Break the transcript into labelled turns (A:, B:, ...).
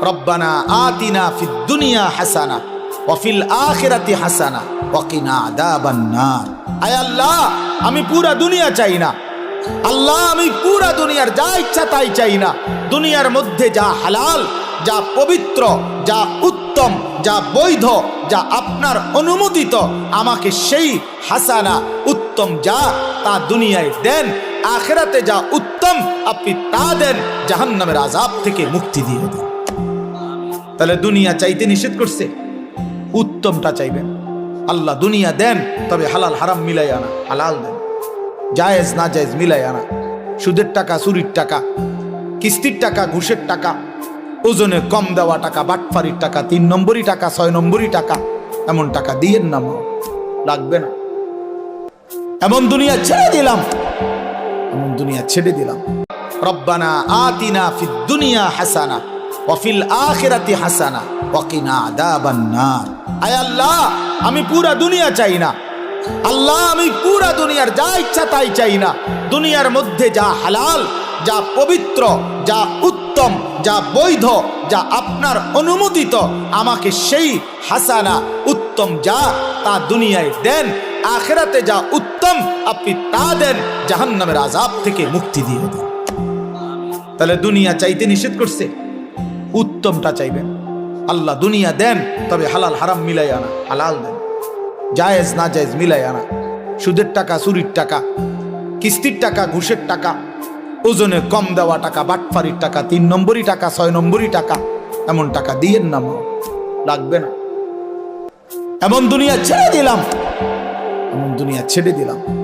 A: রব্বানা আতিনা ফিদ দুনিয়া হাসানা ওয়া ফিল আখিরাতি হাসানা ওয়া কিনা আযাবান নার। আয় আল্লাহ, আমি পুরা দুনিয়া চাই না আল্লাহ, আমি পুরা দুনিয়ার যা ইচ্ছা তাই চাই না। দুনিয়ার মধ্যে যা হালাল, যা পবিত্র, যা উত্তম, যা বৈধ, যা আপনার অনুমোদিত, আমাকে সেই হাসানা উত্তম যা তা দুনিয়ায় দেন। আখিরাতে যা উত্তম আপনি তা দেন, জাহান্নামের আযাব থেকে মুক্তি দিয়ে দেন। তাহলে দুনিয়া চাইতে নিষেধ করছে, উত্তমটা চাইবেন। আল্লাহ দুনিয়া দেন, তবে হালাল হারাম মিলাই আনা, হালাল দেন, জায়েজ না জায়েজ মিলাই আনা। সুদের টাকা, চুরির টাকা, কিস্তির টাকা, ঘুষের টাকা, ওজনে কম দেওয়া টাকা, বাটফারির টাকা, 3 নম্বরই টাকা, 6 নম্বরই টাকা, এমন টাকা দিয়েন না, লাগবে না। এমন দুনিয়া ছেড়ে দিলাম, এমন দুনিয়া ছেড়ে দিলাম। রব্বানা আতিনা ফিদ দুনিয়া হাসানা ওয়া ফিল আখিরাতি হাসানা ওয়া কিনা আযাবান নার। আয় আল্লাহ, আমি পুরা দুনিয়া চাই না আল্লাহ, আমি পুরা দুনিয়ার যা ইচ্ছা তাই চাই না। দুনিয়ার মধ্যে যা হালাল, যা পবিত্র, যা উত্তম, যা বৈধ, যা আপনার অনুমোদিত, আমাকে সেই হাসানা উত্তম যা তা দুনিয়ায় দেন। আখিরাতে যা উত্তম আপনি তা দেন, জাহান্নামের আযাব থেকে মুক্তি দিয়ে দেন। তাহলে দুনিয়া চাইতে নিষেধ করছে, উত্তমটা চাইবেন। আল্লাহ দুনিয়া দেন, তবে হালাল হারাম মিলাই আনা, হালাল দেন, জায়েজ না জায়েজ মিলাই আনা। সুদের টাকা, চুরির টাকা, কিস্তির টাকা, ঘুষের টাকা, ওজনে কম দেওয়া টাকা, বাটফারির টাকা, 3 নম্বরই টাকা, 6 নম্বরই টাকা, এমন টাকা দিয়েন না, লাগবে না। এমন দুনিয়া ছেড়ে দিলাম, এমন দুনিয়া ছেড়ে দিলাম।